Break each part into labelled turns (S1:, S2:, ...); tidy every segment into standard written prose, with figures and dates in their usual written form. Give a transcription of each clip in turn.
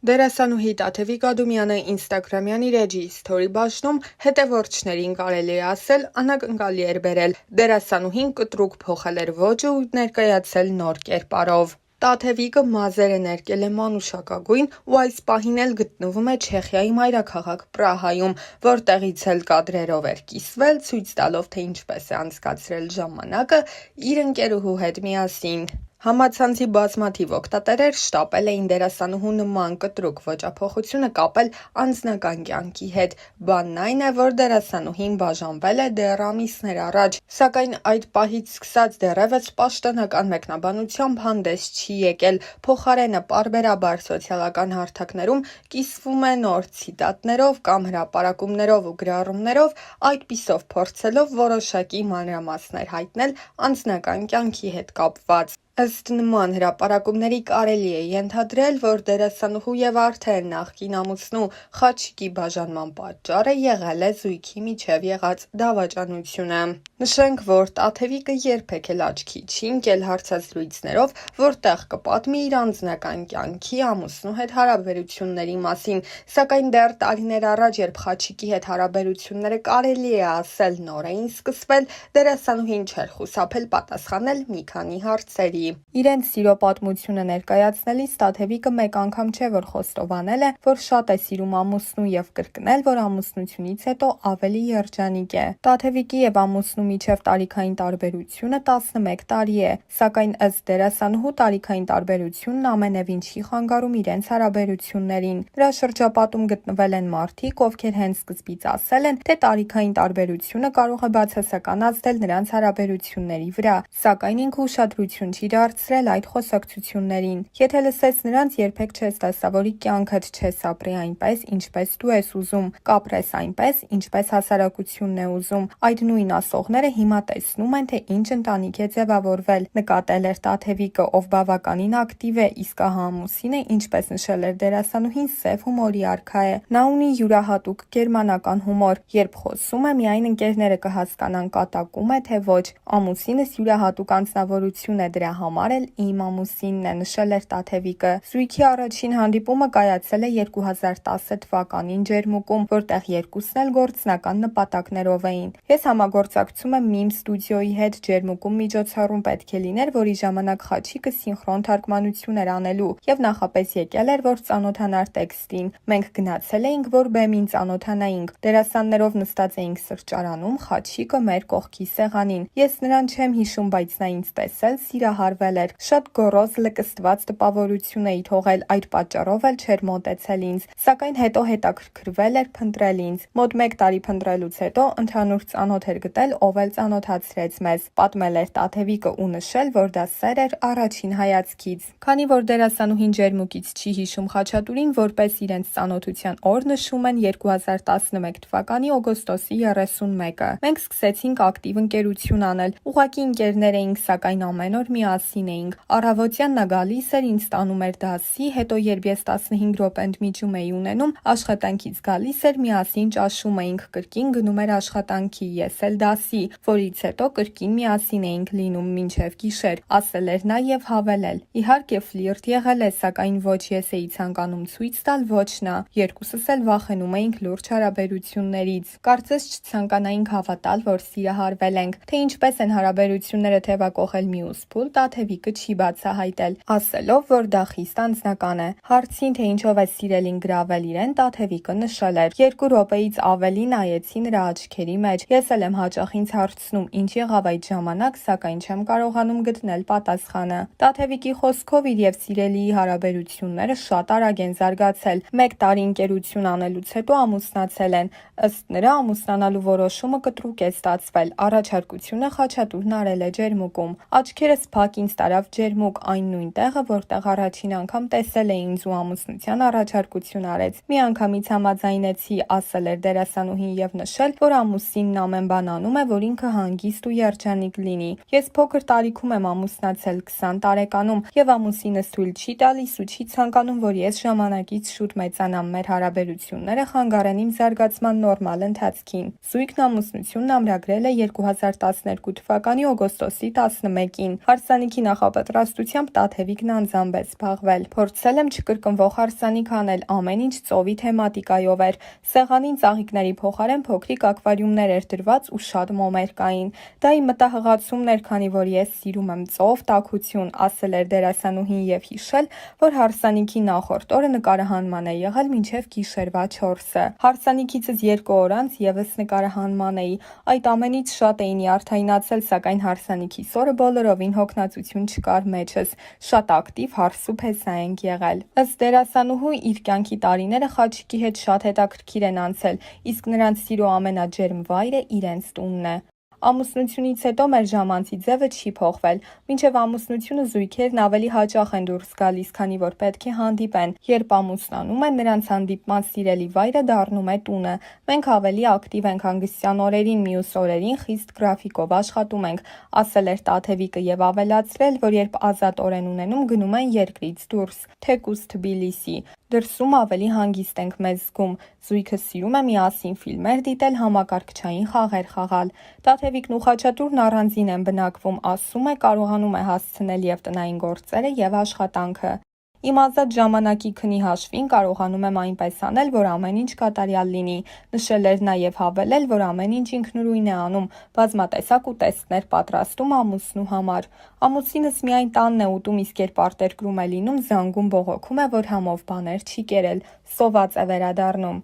S1: Դերասանուհի Տաթևիկ Ադումյանը ինստագրամյան իր էջի սթորի բաժնում հետևորդներին կարելի է ասել անակնկալի էր բերել։ Դերասանուհին կտրուկ փոխել էր ոճը ու ներկայացել նոր կերպարով։ Տաթևիկը մազերը ներկել է մանուշակագույն ու այս պահին էլ գտնվում է Չեխիայի մայրաքաղաք Պրահայում, որտեղից էլ կադրերով էր կիսվել, ցույց տալով, թե ինչպես է անցկացրել ժամանակը իր ընկերուհու հետ միասին։ Համացանցի բազմաթիվ օգտատերեր շտապել էին դերասանուհու նման կտրուկ ոճափոխությունը կապել անձնական կյանքի հետ։ Բանն այն է, որ դերասանուհին բաժանվել է դեռ ամիսներ առաջ, սակայն այդ պահից սկսած դեռևս պաշտոնական մեկնաբանությամբ հանդես չի եկել։ Փոխարենը պարբերաբար սոցիալական հարթակներում կիսվում է նոր ցիտատներով կամ հրապարակումներով ու գրառումներով, այդպիսով փորձելով որոշակի մանրամասներ հայտնել անձնական կյանքի հետ կապված։ Ըստ նման հրապարակումների կարելի է ենթադրել, որ դերասանուհու և արդեն նախկին ամուսնու Խաչիկի բաժանման պատճառը եղել է զույգի միջև եղած դավաճանությունը։ Նշենք, որ Տաթևիկը երբեք էլ աչքի չի ընկել հարցազրույցներով, որտեղ կպատմի իր անձնական կյանքի, ամուսնու հետ հարաբերությունների մասին, սակայն դեռ տարիներ առաջ, երբ Խաչիկի հետ հարաբերությունները կարելի է ասել նոր էին սկսվել, դերասանուհին չէր խուսափել պատասխանել մի քանի հարցերի։ Իրենց սիրո պատմությունը ներկայացնելիս Տաթևիկը մեկ անգամ չէ, որ խոստովանել է, որ շատ է սիրում ամուսնու և կրկնել, որ ամուսնությունից հետո ավելի երջանիկ է։ Տաթևիկի և ամուսնու միջև տարիքային տարբերությունը 11 տարի է, սակայն ըստ դերասանուհու տարիքային տարբերությունն ամենևին չի խանգարում իրենց հարաբերություններին։ Նրա շրջապատում գտնվել են մարդիկ, ովքեր հենց սկզբից ասել են, թե տարիքային տարբերությունը կարող է բացասական ազդել նրանց հարաբերությունների վրա, սակայն ինքը ուշադրություն չի դարձրել այդ խոսակցություններին։ Եթե լսես նրանց, երբեք չես տեսա, որ կյանքդ չես ապրի այնպես, ինչպես դու ես ուզում, կապրես այնպես, ինչպես հասարակությունն է ուզում։ Այդ նույն ասողները հիմա տեսնում են, թե ինչ ընտանիք է ձևավորվել, նկատել էր Տաթևիկը, ով բավականին ակտիվ է, իսկ ահա ամուսինը, ինչպես նշել էր դերասանուհին, սև հումորի արքա է։ Նա ունի յուրահատուկ գերմանական հումոր, երբ խոսում է, միայն ընկերները կհասկանան կատակում է, թե ոչ։ Ամուսինս յուրահատուկ անձնավորություն է, դրա համար էլ իմ ամուսինն է, նշել էր Տաթևիկը։ Զույգի առաջին հանդիպումը կայացել է 2010 թվականին Ջերմուկում, որտեղ երկուսն էլ գործնական նպատակներով էին։ Ես համագործակցում եմ Mim Studio-ի հետ, Ջերմուկում միջոցառում պետք է լիներ, որի ժամանակ Խաչիկը սինխրոն թարգմանություն էր անելու և նախապես եկել էր, որ ծանոթանար տեքստին։ Մենք գնացել էինք, որ բեմին ծանոթանայինք։ Դերասաններով նստած էինք սրճարանում, Խաչիկը մեր կողքի սեղանին։ Ես նրան չեմ հիշում, բայց նա ինձ տեսել, սիրահարվել էր։ Շատ գոռոզ լկստված տպավորություն էի թողել, այդ պատճառով էլ չէր մոտեցել ինձ, սակայն հետո հետաքրքրվել էր, փնտրել ինձ։ Մոտ 1 տարի փնտրելուց հետո ընդհանուր ծանոթ էր գտել, ով էլ ծանոթացրեց մեզ, պատմել էր Տաթևիկը ու նշել, որ դա սեր էր առաջին հայացքից։ Քանի որ դերասանուհին Ջերմուկից չի հիշում Խաչատուրին, որպես իրենց ծանոթության օր նշում են 2011 թվականի օգոստոսի 31-ը։ Մենք սկսեցինք ակտիվ ընկերություն անել, ուղղակի ընկերներ էինք, սակայն ամեն օր միասին էինք։ Առավոտյան նա գալիս էր, ինձ տանում էր դասի, հետո երբ ես 15 րոպե ընդմիջում էի ունենում, աշխատանքից գալիս էր, միասին ճաշում էինք, կրկին գնում էր աշխատանքի, ես էլ դասի, որից հետո կրկին միասին էինք լինում մինչև գիշեր, ասել էր նա և հավելել. Իհարկե ֆլիրտ եղել է, սակայն ոչ ես էի ցանկանում ցույց տալ, ոչ նա։ Երկուսս էլ վախենում էինք լուրջ հարաբերություններից։ Կարծես չցանկանայինք հավատալ, որ սիրահարվել ենք, թե ինչպես են հարաբերությունները թևակողել մյուս փուլ, Տաթևիկը չի բացահայտել, ասելով, որ դա խիստ անձնական է։ Հարցին, թե ինչով է սիրելին գրավել իրեն, Տաթևիկը նշել էր. 2 րոպեից ավելի նայեցի նրա աչքերի մեջ։ Ես էլ եմ հաճախ ինձ հարցնում, ինչ եղավ այդ ժամանակ, սակայն չեմ կարողանում գտնել պատասխանը։ Տաթևիկի խոսքով իր և սիրելիի հարաբերությունները շատ արագ են զարգացել։ 1 տարի ընկերություն անելուց հետո ամուսնացել են։ Ըստ նրա, ամուսնանալու որոշումը կտրուկ է ստացվել։ Առաջարկությունը Խաչատուրն արել է Ջերմուկում։ Աչքերս փակ ինձ տարավ Ջերմուկ, այն նույն տեղը, որտեղ առաջին անգամ տեսել է ինձ ու ամուսնության առաջարկություն արեց։ Միանգամից համաձայնեցի, ասել էր դերասանուհին և նշել, որ ամուսինն ամեն բան անում է, որ ինքը հանգիստ ու երջանիկ լինի։ Ես փոքր տարիքում եմ ամուսնացել, 20 տարեկանում, և ամուսինս թույլ չի տալիս ու չի ցանկանում, որ ես ժամանակից շուտ մեծանամ, մեր հարաբերությունները խանգարեն իմ զարգացման նորմալ ընթացքին։ Զույգն ամուսնությունն ամրագրել է 2012 թվականի օգոստոսի 11-ին։ Հարսանիքի նախապատրաստությամբ Տաթևիկն անձամբ է զբաղվել։ Փորձել եմ չկրկնվող հարսանիք անել, ամեն ինչ ծովի թեմատիկայով էր։ Սեղանին ծաղիկների փոխարեն փոքրիկ ակվարիումներ էր դրված ու շատ մոմեր կային։ Դա իմ մտահղացումն էր, քանի որ ես սիրում եմ ծով, տաքություն, ասել էր դերասանուհին եւ հիշել, որ հարսանիքի նախորդ օրը նկարահանման է եղել մինչեւ գիշերվա 4-ը։ Հարսանիքիցս 2 օր անց եւս նկարահանման էի։ Այդ ամենից շատ էի նյարդայնացել, սակայն հարսանիքիս օրը բոլորովին հոգնածություն չկար մեջս, շատ ակտիվ հարսու փեսա ենք եղել։ Ըստ դերասանուհու իր կյանքի տարիները Խաչիկի հետ շատ հետաքրքիր են անցել, իսկ նրանց սիրո ամենաջերմ վայրը իրենց տունն է։ Ամուսնությունից հետո մեր ժամանցի ձևը չի փոխվել։ Մինչև ամուսնությունը զույգերն ավելի հաճախ են դուրս գալիս, քանի որ պետք է հանդիպեն։ Երբ ամուսնանում են, նրանց հանդիպման սիրելի վայրը դառնում է տունը։ Մենք ավելի ակտիվ ենք հանգստյան օրերին, մյուս օրերին խիստ գրաֆիկով աշխատում ենք, ասել էր Տաթևիկը եւ ավելացրել, որ երբ ազատ օր են ունենում, գնում են երկրից դուրս, թեկուզ Թբիլիսի։ Դրսում ավելի հանգիստ ենք մեզ զգում։ Զույգը սիրում է միասին ֆիլմեր դիտել, համակարգչային խաղեր խաղալ։ Տաթևիկն ու Խաչատուրն առանձին են բնակվում, ասում է, կարողանում է հասցնել եւ տնային գործերը եւ աշխատանքը։ Իմ ազատ ժամանակի քնի հաշվին կարողանում եմ այնպես անել, որ ամեն ինչ կատարյալ լինի, նշել էր նաև հավելել, որ ամեն ինչ ինքնուրույն է անում, բազմատեսակ ուտեստներ պատրաստում ամուսնու համար։ Ամուսինս միայն տանն է ուտում, իսկ երբ արտերկրում է լինում, զանգում բողոքում է, որ համով բաներ չի կերել, սոված է վերադառնում։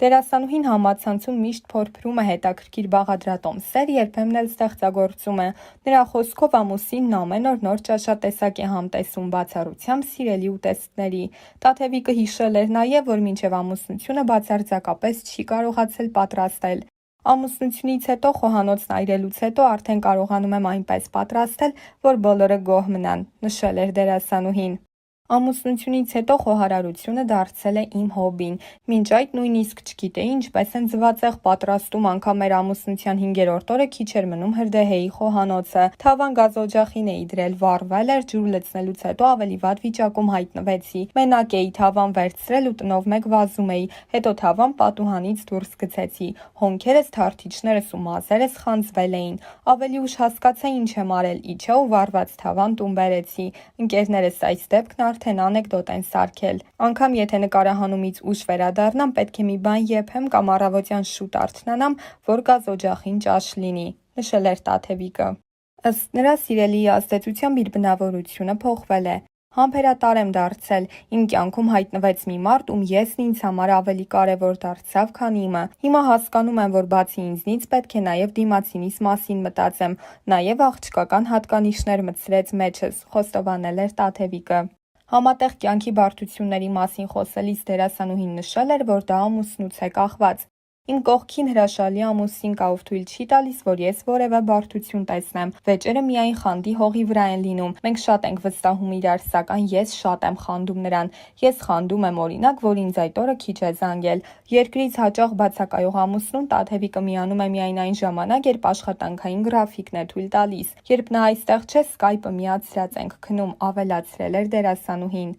S1: Դերասանուհին համացանցում միշտ փորփրում է հետաքրքիր բաղադրատոմսեր, երբեմն էլ ստեղծագործում է։ Նրա խոսքով ամուսինն ամեն օր նոր ճաշատեսակ է համտեսում, բացառությամբ սիրելի ուտեստների։ Տաթևիկը հիշել էր նաև, որ մինչև ամուսնությունը բացարձակապես չի կարողացել պատրաստել։ Ամուսնությունից հետո, խոհանոցն այրելուց հետո արդեն կարողանում եմ այնպես պատրաստել, որ բոլորը գոհ մնան, նշել էր դերասանուհին։ Ամուսնությունից հետո խոհարարությունը դարձել է իմ հոբբին։ Մինչ այդ նույնիսկ չգիտեի ինչպես են ձվածեղ պատրաստում, անգամ մեր ամուսնության 5-րդ օրը քիչ էր մնում հրդեհեի խոհանոցը։ Թավան գազօջախին էի դրել, վառվել էր, ջուր լցնելուց հետո ավելի վատ վիճակում հայտնվեցի։ Մենակ էի թավան վերցրել ու տնով մեկ վազում էի, հետո թավան պատուհանից դուրս գցեցի։ Հոնքերս, թարթիչներս ու մազերս խանձվել էին։ Ավելի ուշ հասկացա ինչ եմ արել, իջա ու վառված թավան տուն բերեցի։ Ընկերներս այս դեպքն արդեն անեկդոտ են սարքել։ Անգամ եթե նկարահանումից ուշ վերադառնամ, պետք է մի բան եփեմ կամ առավոտյան շուտ արթնանամ, որ գազօջախին ճաշ լինի, նշել էր Տաթևիկը։ Ըստ նրա, սիրելիի ազդեցությամբ իր բնավորությունը փոխվել է։ Համբերատար եմ դարձել, իմ կյանքում հայտնվեց մի մարդ, ում եսն ինձ համար ավելի կարևոր դարձավ, քան իմը։ Հիմա հասկանում եմ, որ բացի ինձնից պետք է նաև դիմացինիս մասին մտածեմ, նաև աղջկական հատկանիշներ մտցրեց մեջս, խոստովանել էր Տաթևիկը։ Համատեղ կյանքի բարդությունների մասին խոսելիս դերասանուհին նշել էր, որ դա ամուսնուց է կախված։ Իմ կողքին հրաշալի ամուսին կա, ով թույլ չի տալիս, որ ես որևէ բարդություն տեսնեմ։ Վեճերը միայն խանդի հողի վրա են լինում։ Մենք շատ ենք վստահում իրար, սակայն ես շատ եմ խանդում նրան։ Ես խանդում եմ, օրինակ, որ ինձ այդ օրը քիչ է զանգել։ Երկրից հաճախ բացակայող ամուսնուն Տաթևիկը միանում է միայն այն ժամանակ, երբ աշխատանքային գրաֆիկն է թույլ տալիս։ Երբ նա այստեղ չէ, Skype-ը միացրած ենք քնում, ավելացրել էր դերասանուհին։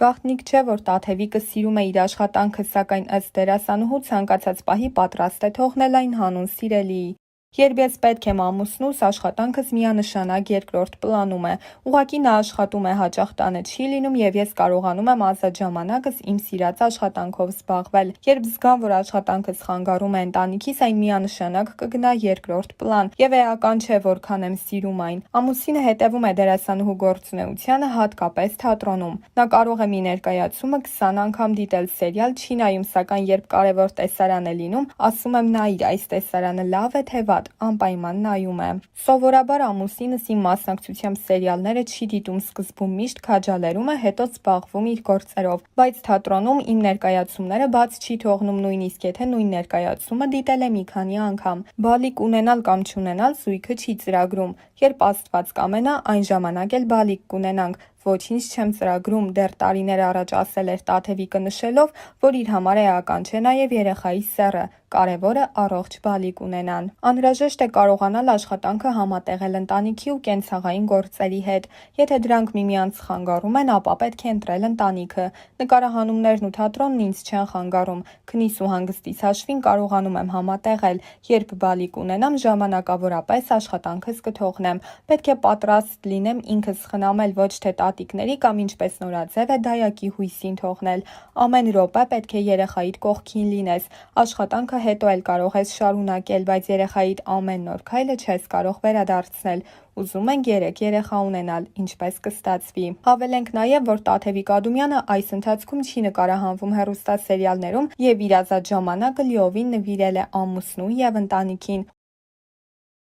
S1: Գաղտնիք չէ, որ Տաթևիկը սիրում է իր աշխատանքը, սակայն ըստ դերասանուհու ցանկացած պահի պատրաստ է թողնել այն հանուն սիրելիի։ Երբ ես պետք եմ ամուսնուս, աշխատանքս միանշանակ երկրորդ պլանում է։ Ուղղակի նա աշխատում է, հաճախ տանը չի լինում եւ ես կարողանում եմ ազատ ժամանակս իմ սիրած աշխատանքով զբաղվել։ Երբ զգամ, որ աշխատանքս խանգարում է ընտանիքիս, այն միանշանակ կգնա երկրորդ պլան եւ էական չէ, որքան եմ սիրում այն։ Ամուսինը հետևում է դերասանուհու գործունեությանը, հատկապես թատրոնում։ Նա կարող է մի ներկայացումը 20 անգամ դիտել, սերիալ չի նայում, սակայն երբ կարևոր տեսարան է լինում, ասում եմ նայիր, այս տեսարանը լավ է թե վատ, անպայման նայում է։ Սովորաբար ամուսինս իմ մասնակցությամբ սերիալները չի դիտում, սկզբում միշտ քաջալերում է, հետո զբաղվում իր գործերով, բայց թատրոնում իմ ներկայացումները բաց չի թողնում, նույնիսկ եթե նույն ներկայացումը դիտել է մի քանի անգամ։ Բալիկ ունենալ կամ չունենալ զույգը չի ծրագրում։ Երբ Աստված կամենա, այն ժամանակ էլ բալիկ կունենանք։ Ոչինչ չեմ ծրագրում, դեռ տարիներ առաջ ասել էր Տաթևիկը, նշելով, որ իր համար էական չէ նաև երեխայի սեռը, կարևորը առողջ բալիկ ունենան։ Անհրաժեշտ է կարողանալ աշխատանքը համատեղել ընտանիքի ու կենցաղային գործերի հետ։ Եթե դրանք միմյանց խանգարում են, ապա պետք է ընտրել ընտանիքը։ Նկարահանումներն ու թատրոնն ինձ չեն խանգարում։ Քնիս ու հանգստիս հաշվին կարողանում եմ համատեղել։ Երբ բալիկ ունենամ, ժամանակավորապես աշխատանքս կթողնեմ։ Պետք է պատրաստ լինեմ ինքս խնամել, ոչ թե տատիկների կամ ինչպես նորաձև է դայակի հույսին թողնել։ Ամեն րոպե պետք է երեխայիդ կողքին լինես։ Աշխատանքը հետո էլ կարող ես շարունակել, բայց երեխայիդ ամեն նոր քայլը չես կարող վերադարձնել։ Ուզում ենք 3 երեխա ունենալ, ինչպես կստացվի։ Հավելենք նաև, որ Տաթևիկ Ադումյանը այս ընթացքում չի նկարահանվում հեռուստասերիալներում և իր ազատ ժամանակը լիովին նվիրել է ամուսնու և ընտանիքին։